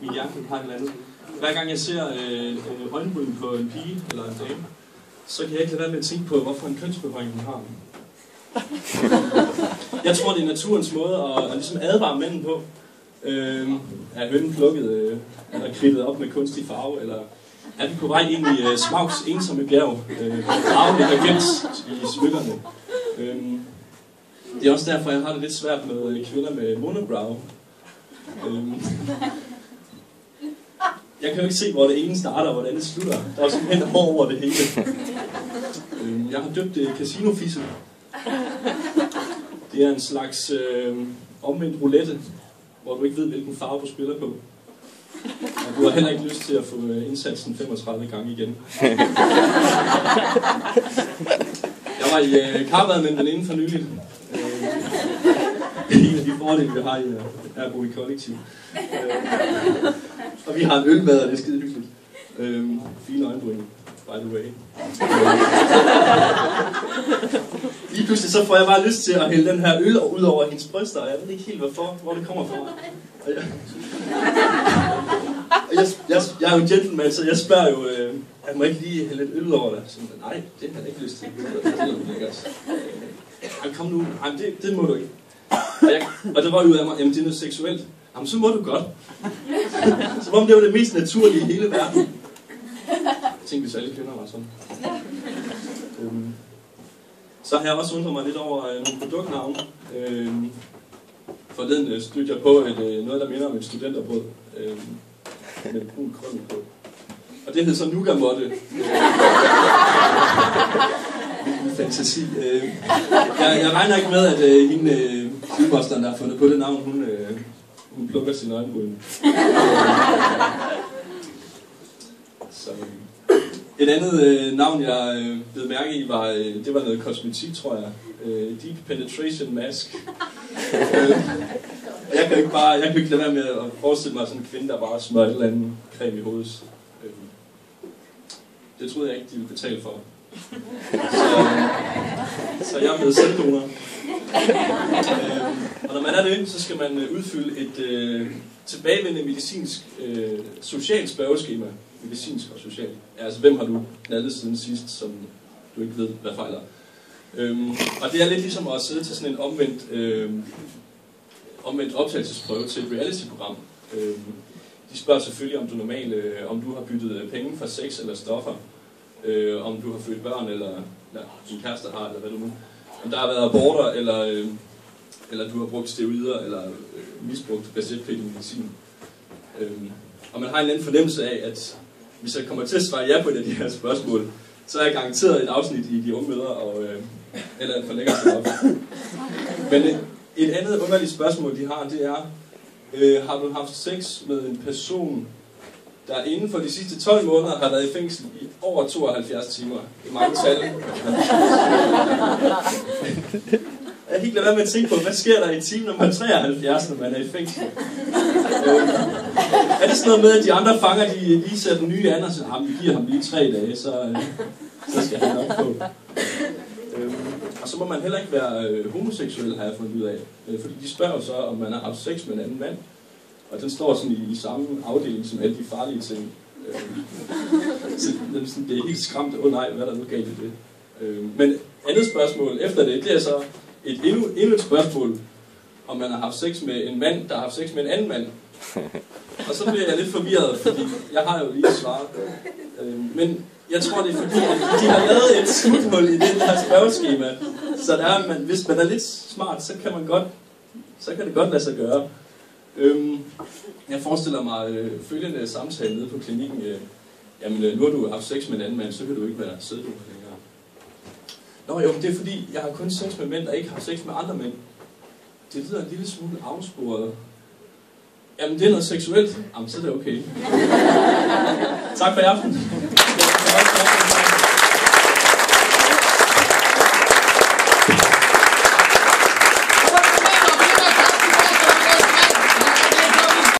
min hjerne har et eller andet. Hver gang jeg ser øjenbryn på en pige eller en dame, så kan jeg ikke lade være med at tænke på, hvorfor en kønsbehøjning hun har. Jeg tror, det er naturens måde at ligesom advare mænden på. Er hønnen plukket, eller kridtet op med kunstig farve, eller er vi på vej ind i Smaugs ensomme bjerg, farven ligger gemt i smykkerne. Det er også derfor, jeg har det lidt svært med kvinder med monobrow. Jeg kan jo ikke se, hvor det ene starter og hvordan det slutter. Der er simpelthen hår over det hele. Jeg har døbt det casinofisse. Det er en slags omvendt roulette, hvor du ikke ved, hvilken farve du spiller på. Og du har heller ikke lyst til at få indsatsen 35 gange igen. Jeg var i Karvad med en veninde for nylig. En af de fordele, vi har i at bo i kollektiv. Og vi har en ølmad, og det er skide hyggeligt. Fine øjenbryn, by the way. Lige pludselig så får jeg bare lyst til at hælde den her øl ud over hendes bryster, og jeg ved ikke helt hvorfor, hvor det kommer fra. Jeg er jo en gentleman, så jeg spørger jo, jeg må ikke lige hælde lidt øl over dig. Så nej, det har jeg ikke lyst til. Det er jo lækkert. Kom nu, det må du ikke. Og det var jo af mig, jamen det er noget seksuelt. Jamen så må du godt. Som om det var det mest naturlige i hele verden. Jeg tænkte, hvis alle kvinder var sådan. Så har jeg også undret mig lidt over nogle produktnavne. Forleden stødte jeg på noget, der minder om et studenterbrød. Med brun krømmel på. Og det hed så Nougat-måtte. Min fantasi. Jeg regner ikke med, at hende sygeposteren, der har fundet på det navn, hun plukker sin øjenbryn. Så et andet navn, jeg blev mærke i, det var noget kosmetik, tror jeg. Deep Penetration Mask. Jeg kan ikke lade være med at forestille mig sådan en kvinde, der bare smører et eller andet creme i hovedet. Det troede jeg ikke, de ville betale for. Så jeg er blevet selvdonor. Og når man er det, så skal man udfylde et tilbagevendende medicinsk socialt spørgeskema. Medicinsk og socialt. Altså, hvem har du knaldet siden sidst, som du ikke ved, hvad fejler? Og det er lidt ligesom at sidde til sådan en omvendt optagelsesprøve til et reality-program. De spørger selvfølgelig, om du har byttet penge for sex eller stoffer, om du har født børn, eller din kæreste har, eller hvad du nu. Om der har været aborter, eller du har brugt steroider, eller misbrugt receptpligtig medicin. Og man har en eller anden fornemmelse af, at hvis jeg kommer til at svare ja på de her spørgsmål, så er jeg garanteret et afsnit i De Unge Mødre, eller en forlængelse op. Men et andet underligt spørgsmål, de har, det er, har du haft sex med en person, der inden for de sidste 12 måneder har været i fængsel i over 72 timer? Det er mange tal. Jeg kan ikke lade være med at tænke på, hvad sker der i time nummer 73, når man er i fængsel? Er det sådan noget med, at de andre fanger, de lige sætter den nye an og siger, vi giver ham lige 3 dage, så skal han nok på. Og så må man heller ikke være homoseksuel, har jeg fundet ud af. Fordi de spørger så, om man har haft sex med en anden mand. Og den står sådan i samme afdeling som alle de farlige ting. Så det er helt skræmt, nej, hvad er der nu galt i det? Men andet spørgsmål efter det er så endnu et spørgsmål, om man har haft sex med en mand, der har haft sex med en anden mand. Og så bliver jeg lidt forvirret, fordi jeg har jo lige svaret. Men jeg tror, det er fordi, at de har lavet et smuthul i det her spørgeskema. Så der er, hvis man er lidt smart, så kan det godt lade sig gøre. Jeg forestiller mig følgende samtale nede på klinikken. Jamen, nu har du haft sex med en anden mand, så kan du ikke være sæddonor længere. Nå jo, det er fordi, jeg har kun sex med mænd, der ikke har sex med andre mænd. Det lyder en lille smule afsporet. Jamen, det er noget seksuelt. Jamen, så er det okay. Tak for i aften.